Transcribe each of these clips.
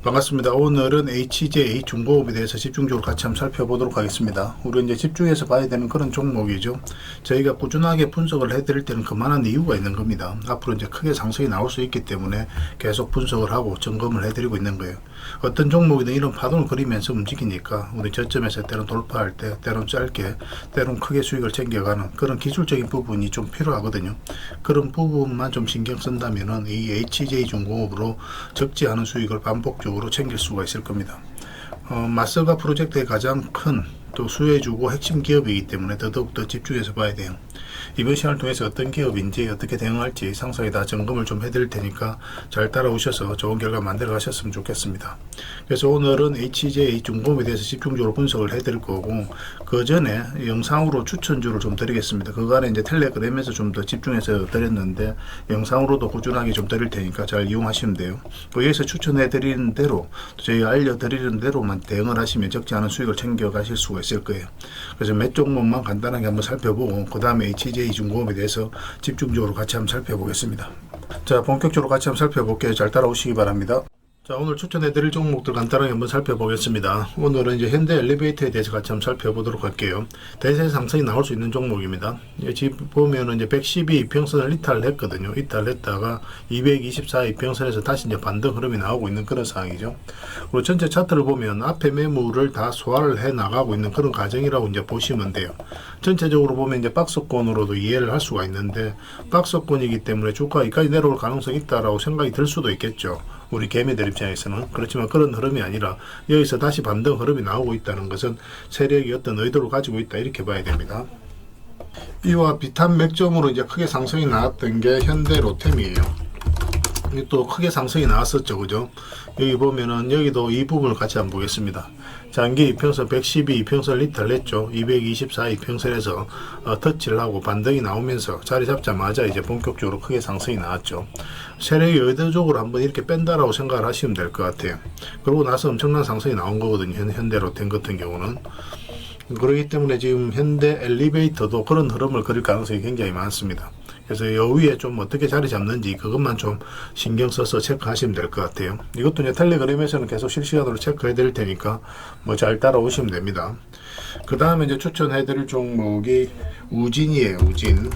반갑습니다. 오늘은 HJ 중공업에 대해서 집중적으로 같이 한번 살펴보도록 하겠습니다. 우리 이제 집중해서 봐야 되는 그런 종목이죠. 저희가 꾸준하게 분석을 해드릴 때는 그만한 이유가 있는 겁니다. 앞으로 이제 크게 상승이 나올 수 있기 때문에 계속 분석을 하고 점검을 해드리고 있는 거예요. 어떤 종목이든 이런 파동을 그리면서 움직이니까 우리 저점에서 때론 돌파할 때, 때론 짧게, 때론 크게 수익을 챙겨가는 그런 기술적인 부분이 좀 필요하거든요. 그런 부분만 좀 신경 쓴다면은 이 HJ 중공업으로 적지 않은 수익을 반복적으로 챙길 수가 있을 겁니다. 마스가 프로젝트의 가장 큰 또 수혜주고 핵심 기업이기 때문에 더더욱더 집중해서 봐야 돼요. 이번 시간을 통해서 어떤 기업인지 어떻게 대응할지 상세히 다 점검을 좀 해드릴 테니까 잘 따라오셔서 좋은 결과 만들어 가셨으면 좋겠습니다. 그래서 오늘은 HJ 중공업에 대해서 집중적으로 분석을 해드릴 거고, 그 전에 영상으로 추천주를 좀 드리겠습니다. 그간에 이제 텔레그램에서 좀 더 집중해서 드렸는데 영상으로도 꾸준하게 좀 드릴 테니까 잘 이용하시면 돼요. 여기서 추천해 드리는 대로 저희가 알려드리는 대로만 대응을 하시면 적지 않은 수익을 챙겨 가실 수가 있을 거예요. 그래서 몇 종목만 간단하게 한번 살펴보고 그 다음에 HJ 중공업에 대해서 집중적으로 같이 한번 살펴보겠습니다. 자, 본격적으로 같이 한번 살펴볼게요. 잘 따라오시기 바랍니다. 자, 오늘 추천해드릴 종목들 간단하게 한번 살펴보겠습니다. 오늘은 이제 현대 엘리베이터에 대해서 같이 한번 살펴보도록 할게요. 대세 상승이 나올 수 있는 종목입니다. 지금 보면은 이제 112 이평선을 이탈했거든요. 이탈했다가 224 이평선에서 다시 이제 반등 흐름이 나오고 있는 그런 상황이죠. 그리고 전체 차트를 보면 앞에 매물을 다 소화를 해 나가고 있는 그런 과정이라고 이제 보시면 돼요. 전체적으로 보면 이제 박스권으로도 이해를 할 수가 있는데, 박스권이기 때문에 주가가 여기까지 내려올 가능성이 있다라고 생각이 들 수도 있겠죠. 우리 개미들 입장에서는. 그렇지만 그런 흐름이 아니라 여기서 다시 반등 흐름이 나오고 있다는 것은 세력이 어떤 의도를 가지고 있다, 이렇게 봐야 됩니다. 이와 비슷한 맥점으로 이제 크게 상승이 나왔던 게 현대 로템이에요. 또 크게 상승이 나왔었죠, 그죠? 여기 보면은 여기도 이 부분을 같이 한번 보겠습니다. 장기 이평선 112 이평선을 이탈했죠. 224 이평선에서 터치를 하고 반등이 나오면서 자리 잡자마자 이제 본격적으로 크게 상승이 나왔죠. 세력이 의도적으로 한번 이렇게 뺀다라고 생각을 하시면 될 것 같아요. 그러고 나서 엄청난 상승이 나온 거거든요. 현대로템 같은 경우는. 그렇기 때문에 지금 현대 엘리베이터도 그런 흐름을 그릴 가능성이 굉장히 많습니다. 그래서 여 위에 좀 어떻게 자리 잡는지 그것만 좀 신경 써서 체크하시면 될 것 같아요. 이것도 이제 텔레그램에서는 계속 실시간으로 체크해 드릴 테니까 뭐 잘 따라오시면 됩니다. 그 다음에 이제 추천해 드릴 종목이 우진이에요. 우진.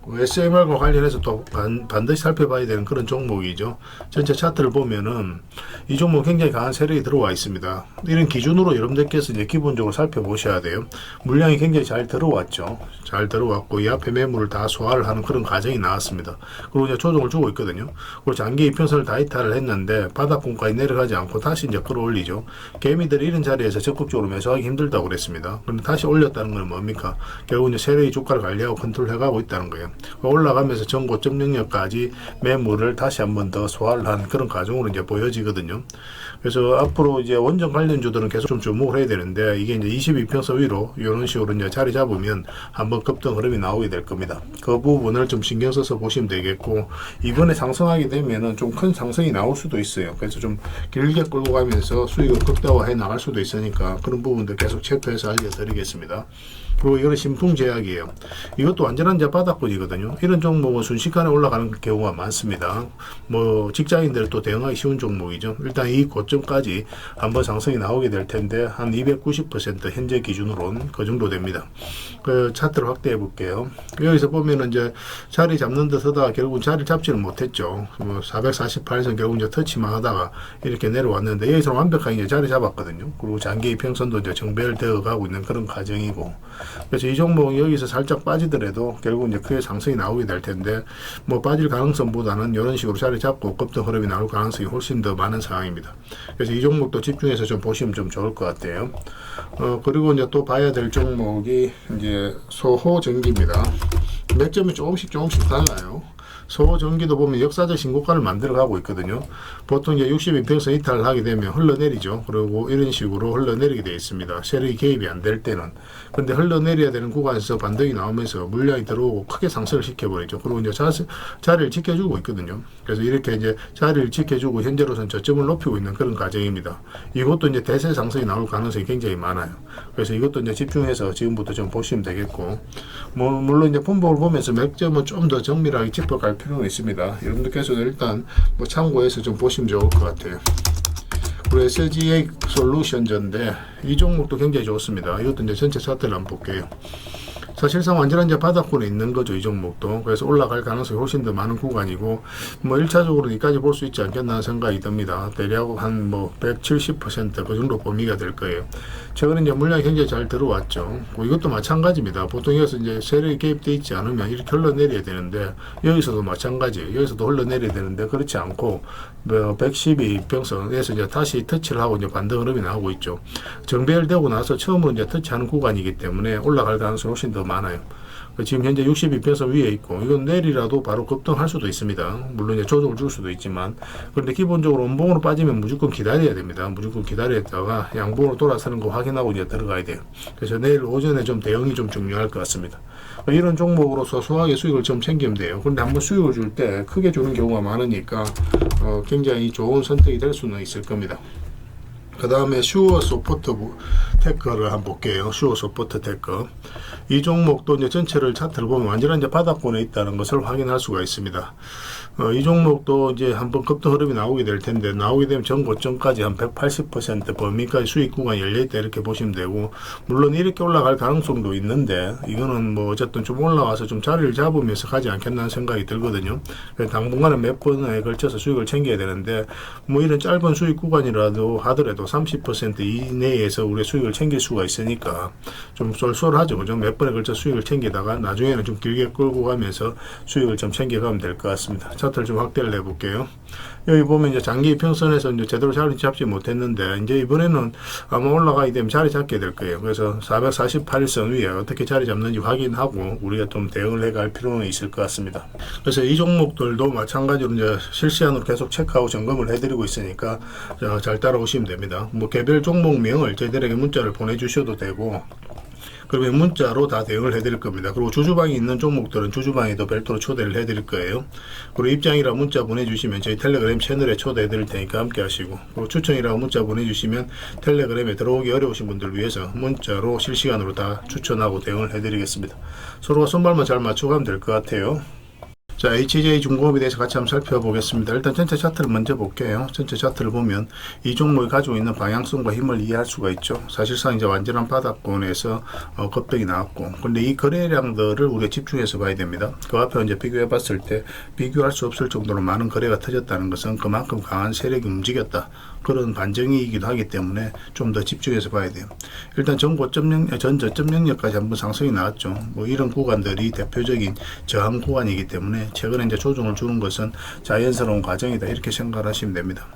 SMR과 관련해서 또 반드시 살펴봐야 되는 그런 종목이죠. 전체 차트를 보면은 이 종목 굉장히 강한 세력이 들어와 있습니다. 이런 기준으로 여러분들께서 이제 기본적으로 살펴보셔야 돼요. 물량이 굉장히 잘 들어왔죠. 잘 들어왔고 이 앞에 매물을 다 소화를 하는 그런 과정이 나왔습니다. 그리고 이제 조정을 주고 있거든요. 그리고 장기 이평선을 다 이탈을 했는데 바닥권까지 내려가지 않고 다시 이제 끌어올리죠. 개미들이 이런 자리에서 적극적으로 매수하기 힘들다고 그랬습니다. 그런데 다시 올렸다는 건 뭡니까? 결국 이제 세력이 주가를 관리하고 컨트롤해가고 있다는 거예요. 올라가면서 전 고점 영역까지 매물을 다시 한번 더 소화를 한 그런 과정으로 이제 보여지거든요. 그래서 앞으로 이제 원전 관련주들은 계속 좀 주목을 해야 되는데, 이게 이제 22평선 위로 이런 식으로 이제 자리 잡으면 한번 급등 흐름이 나오게 될 겁니다. 그 부분을 좀 신경 써서 보시면 되겠고, 이번에 상승하게 되면은 좀 큰 상승이 나올 수도 있어요. 그래서 좀 길게 끌고 가면서 수익을 극대화해 나갈 수도 있으니까 그런 부분들 계속 체크해서 알려드리겠습니다. 그리고 이거는 신풍제약이에요. 이것도 완전한 이제 바닥권이거든요. 이런 종목은 순식간에 올라가는 경우가 많습니다. 뭐 직장인들 또 대응하기 쉬운 종목이죠. 일단 이 고점까지 한번 상승이 나오게 될 텐데 한 290% 현재 기준으로는 그 정도 됩니다. 그 차트를 확대해 볼게요. 여기서 보면은 이제 자리 잡는 듯 하다가 결국은 자리를 잡지는 못했죠. 뭐 448선 결국 이제 터치만 하다가 이렇게 내려왔는데 여기서 완벽하게 이제 자리 잡았거든요. 그리고 장기 이평선도 이제 정배열되어 가고 있는 그런 과정이고, 그래서 이 종목은 여기서 살짝 빠지더라도 결국 이제 크게 상승이 나오게 될 텐데, 뭐 빠질 가능성보다는 이런 식으로 자리 잡고 급등 흐름이 나올 가능성이 훨씬 더 많은 상황입니다. 그래서 이 종목도 집중해서 좀 보시면 좀 좋을 것 같아요. 그리고 이제 또 봐야 될 종목이 이제 소호전기입니다. 맥점이 조금씩 달라요. 소호전기도 보면 역사적 신고가를 만들어 가고 있거든요. 보통 이제 62평선 이탈을 하게 되면 흘러내리죠. 그리고 이런 식으로 흘러내리게 되어 있습니다. 세력이 개입이 안 될 때는. 근데 흘러내려야 되는 구간에서 반등이 나오면서 물량이 들어오고 크게 상승을 시켜버리죠. 그리고 이제 자리를 지켜주고 있거든요. 그래서 이렇게 이제 자리를 지켜주고 현재로서는 저점을 높이고 있는 그런 과정입니다. 이것도 이제 대세 상승이 나올 가능성이 굉장히 많아요. 그래서 이것도 이제 집중해서 지금부터 좀 보시면 되겠고, 뭐 물론 이제 분봉을 보면서 맥점은 좀 더 정밀하게 짚어갈 필요는 있습니다. 여러분들께서도 일단 뭐 참고해서 좀 보시면 좋을 것 같아요. 우리 SGA 솔루션즈인데 이 종목도 굉장히 좋습니다. 이것도 이제 전체 차트를 한번 볼게요. 사실상 완전한 이제 바닥권에 있는 거죠, 이 종목도. 그래서 올라갈 가능성이 훨씬 더 많은 구간이고, 뭐 1차적으로 여기까지 볼 수 있지 않겠나 생각이 듭니다. 대략 한 뭐 170%그 정도 범위가 될 거예요. 최근에 이제 물량이 굉장히 잘 들어왔죠. 이것도 마찬가지입니다. 보통 여기서 이제 세력이 개입되어 있지 않으면 이렇게 흘러내려야 되는데, 여기서도 마찬가지예요. 여기서도 흘러내려야 되는데, 그렇지 않고, 뭐 112평선에서 이제 다시 터치를 하고 이제 반등 흐름이 나오고 있죠. 정배열되고 나서 처음으로 이제 터치하는 구간이기 때문에 올라갈 가능성이 훨씬 더 많아요. 지금 현재 62평선 위에 있고, 이건 내리라도 바로 급등할 수도 있습니다. 물론 이제 조정을 줄 수도 있지만, 그런데 기본적으로 음봉으로 빠지면 무조건 기다려야 됩니다. 무조건 기다렸다가 양봉으로 돌아서는 거 확인하고 이제 들어가야 돼요. 그래서 내일 오전에 좀 대응이 좀 중요할 것 같습니다. 이런 종목으로서 소소하게 수익을 좀 챙기면 돼요. 그런데 한번 수익을 줄 때 크게 주는 경우가 많으니까 굉장히 좋은 선택이 될 수는 있을 겁니다. 그 다음에 슈어 소포트 테크를 한번 볼게요. 슈어 소포트 테크. 이 종목도 이제 전체를 차트를 보면 완전한 이제 바닥권에 있다는 것을 확인할 수가 있습니다. 이 종목도 이제 한번 급등 흐름이 나오게 될 텐데, 나오게 되면 전 고점까지 한 180% 범위까지 수익 구간이 열려있다 이렇게 보시면 되고, 물론 이렇게 올라갈 가능성도 있는데, 이거는 뭐 어쨌든 좀 올라와서 좀 자리를 잡으면서 가지 않겠나 생각이 들거든요. 당분간은 몇 번에 걸쳐서 수익을 챙겨야 되는데, 뭐 이런 짧은 수익 구간이라도 하더라도 30% 이내에서 우리 수익을 챙길 수가 있으니까 좀 쏠쏠하죠. 그죠? 몇 번에 걸쳐 수익을 챙기다가 나중에는 좀 길게 끌고 가면서 수익을 좀 챙겨가면 될 것 같습니다. 차트를 좀 확대를 해볼게요. 여기 보면 이제 장기 이평선에서 이제 제대로 자리 잡지 못했는데, 이제 이번에는 아마 올라가게 되면 자리 잡게 될 거예요. 그래서 448선 위에 어떻게 자리 잡는지 확인하고 우리가 좀 대응을 해갈 필요는 있을 것 같습니다. 그래서 이 종목들도 마찬가지로 이제 실시간으로 계속 체크하고 점검을 해드리고 있으니까 잘 따라오시면 됩니다. 뭐 개별 종목명을 저희들에게 문자를 보내주셔도 되고, 그러면 문자로 다 대응을 해드릴 겁니다. 그리고 주주방이 있는 종목들은 주주방에도 별도로 초대를 해드릴 거예요. 그리고 입장이라 문자 보내주시면 저희 텔레그램 채널에 초대해드릴 테니까 함께 하시고, 그리고 추천이라고 문자 보내주시면 텔레그램에 들어오기 어려우신 분들 위해서 문자로 실시간으로 다 추천하고 대응을 해드리겠습니다. 서로가 손발만 잘 맞춰가면 될 것 같아요. 자, HJ 중공업에 대해서 같이 한번 살펴보겠습니다. 일단 전체 차트를 먼저 볼게요. 전체 차트를 보면 이 종목이 가지고 있는 방향성과 힘을 이해할 수가 있죠. 사실상 이제 완전한 바닥권에서 급등이 나왔고, 근데 이 거래량들을 우리가 집중해서 봐야 됩니다. 그 앞에 이제 비교해 봤을 때 비교할 수 없을 정도로 많은 거래가 터졌다는 것은 그만큼 강한 세력이 움직였다, 그런 반증이기도 하기 때문에 좀 더 집중해서 봐야 돼요. 일단 전 저점 영역까지 한번 상승이 나왔죠. 뭐 이런 구간들이 대표적인 저항 구간이기 때문에 최근에 이제 조정을 주는 것은 자연스러운 과정이다, 이렇게 생각을 하시면 됩니다.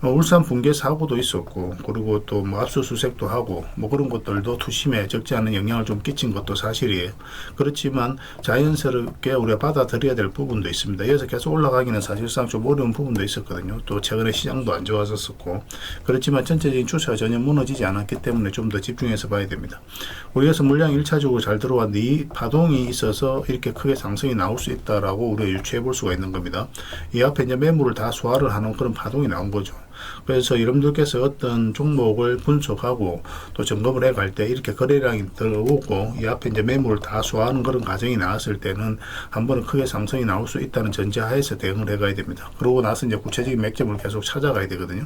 울산 붕괴 사고도 있었고, 그리고 또 뭐 압수수색도 하고, 뭐 그런 것들도 투심에 적지 않은 영향을 좀 끼친 것도 사실이에요. 그렇지만 자연스럽게 우리가 받아들여야 될 부분도 있습니다. 여기서 계속 올라가기는 사실상 좀 어려운 부분도 있었거든요. 또 최근에 시장도 안 좋아졌었고, 그렇지만 전체적인 추세가 전혀 무너지지 않았기 때문에 좀 더 집중해서 봐야 됩니다. 우리에서 물량이 1차적으로 잘 들어왔는데 이 파동이 있어서 이렇게 크게 상승이 나올 수 있다라고 우리가 유추해 볼 수가 있는 겁니다. 이 앞에 이제 매물을 다 소화를 하는 그런 파동이 나온 거죠. 그래서 여러분들께서 어떤 종목을 분석하고 또 점검을 해 갈 때 이렇게 거래량이 들어오고 이 앞에 이제 매물을 다 소화하는 그런 과정이 나왔을 때는 한 번은 크게 상승이 나올 수 있다는 전제하에서 대응을 해 가야 됩니다. 그러고 나서 이제 구체적인 맥점을 계속 찾아가야 되거든요.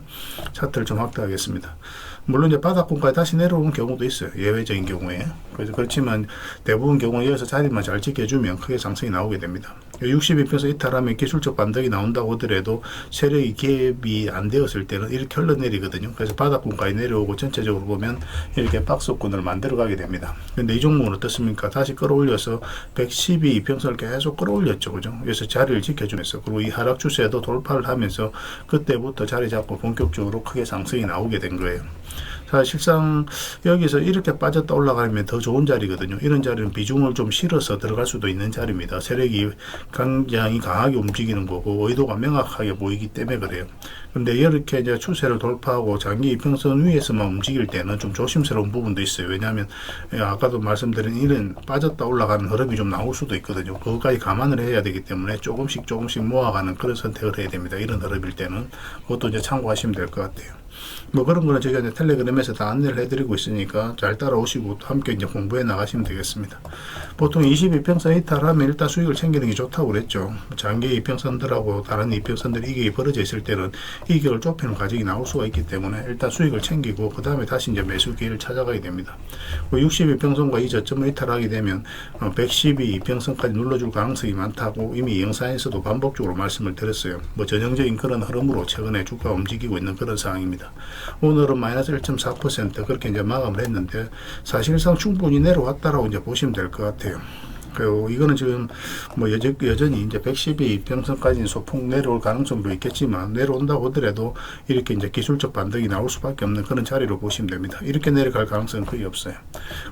차트를 좀 확대하겠습니다. 물론 이제 바닥권까지 다시 내려오는 경우도 있어요. 예외적인 경우에. 그래서 그렇지만 대부분 경우에 여기서 자리만 잘 지켜주면 크게 상승이 나오게 됩니다. 62평에서 이탈하면 기술적 반등이 나온다고 하더라도 세력이 개입이 안 되었을 때는 이렇게 흘러내리거든요. 그래서 바닥권까지 내려오고 전체적으로 보면 이렇게 박스권을 만들어 가게 됩니다. 근데 이 종목은 어떻습니까? 다시 끌어올려서 112평선을 계속 끌어올렸죠. 그죠? 그래서 자리를 지켜주면서, 그리고 이 하락 추세도 돌파를 하면서 그때부터 자리 잡고 본격적으로 크게 상승이 나오게 된 거예요. 사실상 여기서 이렇게 빠졌다 올라가면 더 좋은 자리거든요. 이런 자리는 비중을 좀 실어서 들어갈 수도 있는 자리입니다. 세력이 굉장히 강하게 움직이는 거고 의도가 명확하게 보이기 때문에 그래요. 근데 이렇게 이제 추세를 돌파하고 장기 이평선 위에서만 움직일 때는 좀 조심스러운 부분도 있어요. 왜냐하면 아까도 말씀드린 이런 빠졌다 올라가는 흐름이 좀 나올 수도 있거든요. 그것까지 감안을 해야 되기 때문에 조금씩 모아가는 그런 선택을 해야 됩니다. 이런 흐름일 때는 그것도 이제 참고하시면 될 것 같아요. 뭐 그런 거는 저희가 이제 텔레그램에서 다 안내를 해드리고 있으니까 잘 따라오시고 또 함께 이제 공부해 나가시면 되겠습니다. 보통 22평선 이탈하면 일단 수익을 챙기는 게 좋다고 그랬죠. 장기 이평선들하고 다른 이평선들이 이격이 벌어져 있을 때는 이격을 좁히는 과정이 나올 수가 있기 때문에 일단 수익을 챙기고 그 다음에 다시 이제 매수 기회를 찾아가게 됩니다. 62평선과 이 저점을 이탈하게 되면 112평선까지 눌러줄 가능성이 많다고 이미 영상에서도 반복적으로 말씀을 드렸어요. 뭐 전형적인 그런 흐름으로 최근에 주가가 움직이고 있는 그런 상황입니다. 오늘은 마이너스 1.4% 그렇게 이제 마감을 했는데 사실상 충분히 내려왔다라고 이제 보시면 될 것 같아요. 그리고 이거는 지금 뭐 여전히 이제 112평선까지는 소폭 내려올 가능성도 있겠지만 내려온다고 하더라도 이렇게 이제 기술적 반등이 나올 수밖에 없는 그런 자리로 보시면 됩니다. 이렇게 내려갈 가능성은 거의 없어요.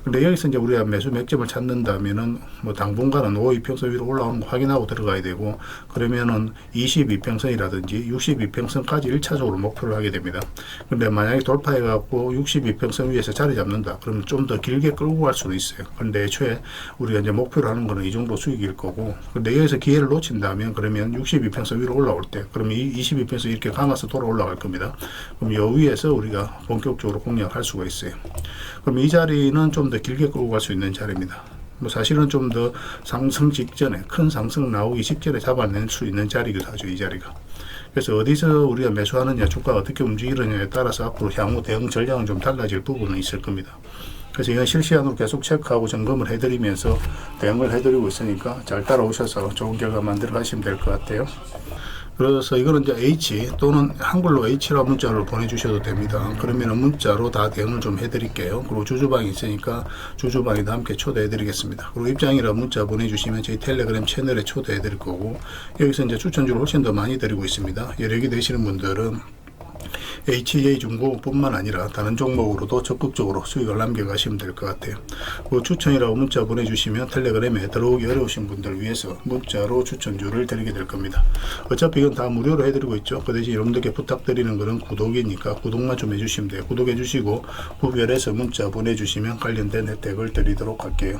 근데 여기서 이제 우리가 매수 맥점을 찾는다면은 뭐 당분간은 52평선 위로 올라오는 거 확인하고 들어가야 되고 그러면은 22평선이라든지 62평선까지 1차적으로 목표를 하게 됩니다. 근데 만약에 돌파해 갖고 62평선 위에서 자리 잡는다 그러면 좀 더 길게 끌고 갈 수도 있어요. 근데 애초에 우리가 이제 목표를 하는 거는 이 정도 수익일 거고 근데 여기서 기회를 놓친다면 그러면 62평선 위로 올라올 때 그러면 22평선 이렇게 감아서 돌아 올라갈 겁니다. 그럼 요 위에서 우리가 본격적으로 공략할 수가 있어요. 그럼 이 자리는 좀 더 길게 끌고 갈 수 있는 자리입니다. 뭐 사실은 좀 더 상승 직전에 큰 상승 나오기 직전에 잡아낼 수 있는 자리기도 하죠. 이 자리가. 그래서 어디서 우리가 매수하느냐 주가가 어떻게 움직이느냐에 따라서 앞으로 향후 대응 전략은 좀 달라질 부분은 있을 겁니다. 그래서 이건 실시간으로 계속 체크하고 점검을 해드리면서 대응을 해드리고 있으니까 잘 따라오셔서 좋은 결과 만들어 가시면 될 것 같아요. 그래서 이거는 이제 H 또는 한글로 H라 문자로 보내주셔도 됩니다. 그러면 문자로 다 대응을 좀 해드릴게요. 그리고 주주방이 있으니까 주주방에도 함께 초대해드리겠습니다. 그리고 입장이라 문자 보내주시면 저희 텔레그램 채널에 초대해드릴 거고 여기서 이제 추천주를 훨씬 더 많이 드리고 있습니다. 여력이 되시는 분들은 HJ중공업뿐만 아니라 다른 종목으로도 적극적으로 수익을 남겨가시면 될 것 같아요. 그 추천이라고 문자 보내주시면 텔레그램에 들어오기 어려우신 분들 위해서 문자로 추천주를 드리게 될 겁니다. 어차피 이건 다 무료로 해드리고 있죠. 그 대신 여러분들께 부탁드리는 것은 구독이니까 구독만 좀 해주시면 돼요. 구독해 주시고 구별해서 문자 보내주시면 관련된 혜택을 드리도록 할게요.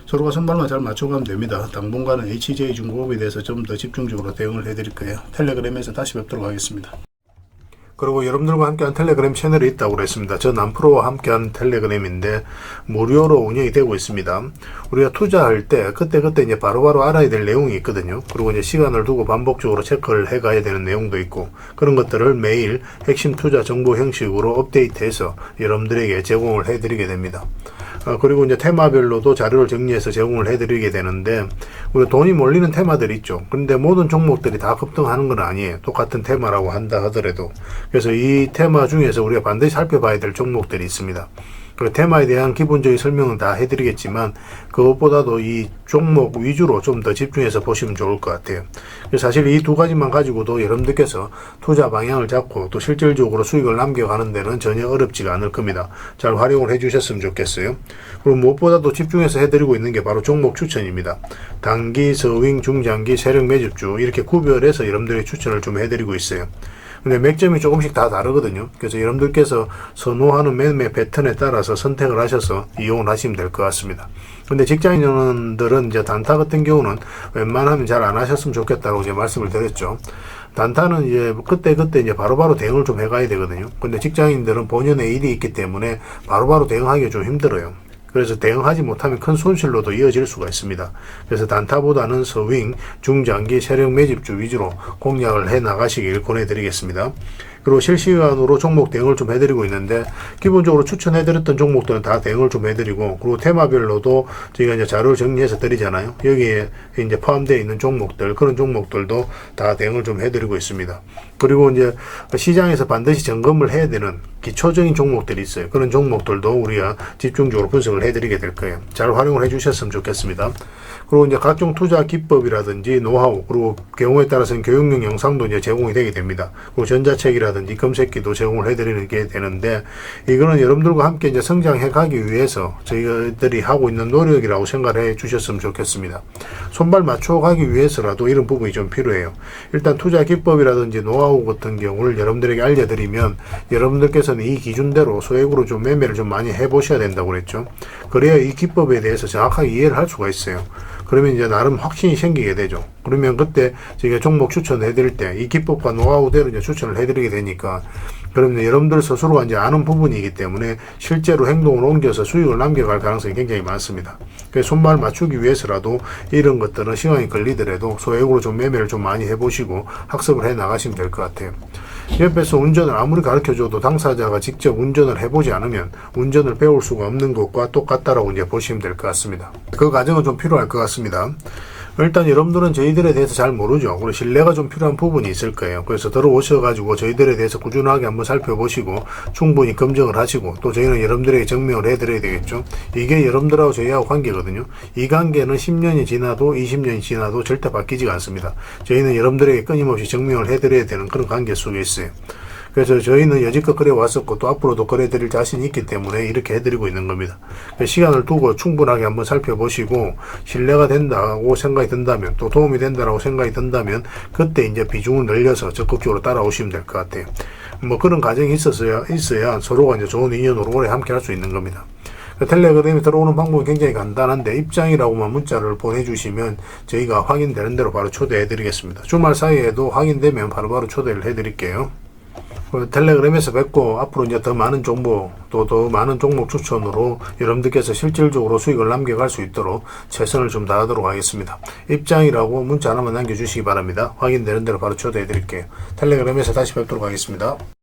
서로가 선발만 잘 맞춰가면 됩니다. 당분간은 HJ중공업에 대해서 좀 더 집중적으로 대응을 해드릴 거예요. 텔레그램에서 다시 뵙도록 하겠습니다. 그리고 여러분들과 함께한 텔레그램 채널이 있다고 그랬습니다. 저 남프로와 함께한 텔레그램인데 무료로 운영이 되고 있습니다. 우리가 투자할 때 그때 이제 바로바로 알아야 될 내용이 있거든요. 그리고 이제 시간을 두고 반복적으로 체크를 해가야 되는 내용도 있고 그런 것들을 매일 핵심 투자 정보 형식으로 업데이트해서 여러분들에게 제공을 해드리게 됩니다. 그리고 이제 테마별로도 자료를 정리해서 제공을 해드리게 되는데 우리 돈이 몰리는 테마들이 있죠. 그런데 모든 종목들이 다 급등하는 건 아니에요. 똑같은 테마라고 한다 하더라도. 그래서 이 테마 중에서 우리가 반드시 살펴봐야 될 종목들이 있습니다. 그 테마에 대한 기본적인 설명은 다 해드리겠지만 그것보다도 이 종목 위주로 좀 더 집중해서 보시면 좋을 것 같아요. 사실 이 두 가지만 가지고도 여러분들께서 투자 방향을 잡고 또 실질적으로 수익을 남겨가는 데는 전혀 어렵지가 않을 겁니다. 잘 활용을 해주셨으면 좋겠어요. 그리고 무엇보다도 집중해서 해드리고 있는 게 바로 종목 추천입니다. 단기, 서윙, 중장기, 세력 매집주 이렇게 구별해서 여러분들의 추천을 좀 해드리고 있어요. 근데 맥점이 조금씩 다 다르거든요. 그래서 여러분들께서 선호하는 매매 패턴에 따라서 선택을 하셔서 이용을 하시면 될 것 같습니다. 근데 직장인들은 이제 단타 같은 경우는 웬만하면 잘 안 하셨으면 좋겠다고 이제 말씀을 드렸죠. 단타는 이제 그때 이제 바로바로 대응을 좀 해가야 되거든요. 근데 직장인들은 본연의 일이 있기 때문에 바로바로 대응하기가 좀 힘들어요. 그래서 대응하지 못하면 큰 손실로도 이어질 수가 있습니다. 그래서 단타보다는 서윙, 중장기, 세력 매집주 위주로 공략을 해 나가시길 권해드리겠습니다. 그리고 실시간으로 종목 대응을 좀 해드리고 있는데 기본적으로 추천해드렸던 종목들은 다 대응을 좀 해드리고 그리고 테마별로도 저희가 이제 자료를 정리해서 드리잖아요. 여기에 이제 포함되어 있는 종목들 그런 종목들도 다 대응을 좀 해드리고 있습니다. 그리고 이제 시장에서 반드시 점검을 해야 되는 기초적인 종목들이 있어요. 그런 종목들도 우리가 집중적으로 분석을 해드리게 될 거예요. 잘 활용을 해주셨으면 좋겠습니다. 그리고 이제 각종 투자 기법이라든지 노하우 그리고 경우에 따라서는 교육용 영상도 이제 제공이 되게 됩니다. 그리고 전자책이라든지 검색기도 제공을 해드리는 게 되는데 이거는 여러분들과 함께 이제 성장해 가기 위해서 저희들이 하고 있는 노력이라고 생각해 주셨으면 좋겠습니다. 손발 맞춰 가기 위해서라도 이런 부분이 좀 필요해요. 일단 투자 기법이라든지 노하우 같은 경우를 여러분들에게 알려드리면 여러분들께서는 이 기준대로 소액으로 좀 매매를 좀 많이 해보셔야 된다고 그랬죠. 그래야 이 기법에 대해서 정확하게 이해를 할 수가 있어요. 그러면 이제 나름 확신이 생기게 되죠. 그러면 그때 저희가 종목 추천해 드릴 때 이 기법과 노하우대로 이제 추천을 해 드리게 되니까 그러면 여러분들 스스로가 이제 아는 부분이기 때문에 실제로 행동을 옮겨서 수익을 남겨갈 가능성이 굉장히 많습니다. 그래서 손발 맞추기 위해서라도 이런 것들은 시간이 걸리더라도 소액으로 좀 매매를 좀 많이 해보시고 학습을 해 나가시면 될 것 같아요. 옆에서 운전을 아무리 가르쳐줘도 당사자가 직접 운전을 해보지 않으면 운전을 배울 수가 없는 것과 똑같다라고 이제 보시면 될 것 같습니다. 그 과정은 좀 필요할 것 같습니다. 일단 여러분들은 저희들에 대해서 잘 모르죠. 그리고 신뢰가 좀 필요한 부분이 있을 거예요. 그래서 들어오셔가지고 저희들에 대해서 꾸준하게 한번 살펴보시고 충분히 검증을 하시고 또 저희는 여러분들에게 증명을 해드려야 되겠죠. 이게 여러분들하고 저희하고 관계거든요. 이 관계는 10년이 지나도 20년이 지나도 절대 바뀌지가 않습니다. 저희는 여러분들에게 끊임없이 증명을 해드려야 되는 그런 관계 속에 있어요. 그래서 저희는 여지껏 그래 왔었고 또 앞으로도 그래 드릴 자신이 있기 때문에 이렇게 해드리고 있는 겁니다. 시간을 두고 충분하게 한번 살펴보시고 신뢰가 된다고 생각이 든다면 또 도움이 된다고 생각이 든다면 그때 이제 비중을 늘려서 적극적으로 따라오시면 될 것 같아요. 뭐 그런 과정이 있어야 서로가 이제 좋은 인연으로 오래 함께 할 수 있는 겁니다. 텔레그램에 들어오는 방법은 굉장히 간단한데 입장이라고만 문자를 보내주시면 저희가 확인되는 대로 바로 초대해 드리겠습니다. 주말 사이에도 확인되면 바로바로 초대를 해 드릴게요. 텔레그램에서 뵙고 앞으로 이제 더 많은 정보 또 더 많은 종목 추천으로 여러분들께서 실질적으로 수익을 남겨갈 수 있도록 최선을 좀 다하도록 하겠습니다. 입장이라고 문자 하나만 남겨주시기 바랍니다. 확인되는 대로 바로 초대해 드릴게요. 텔레그램에서 다시 뵙도록 하겠습니다.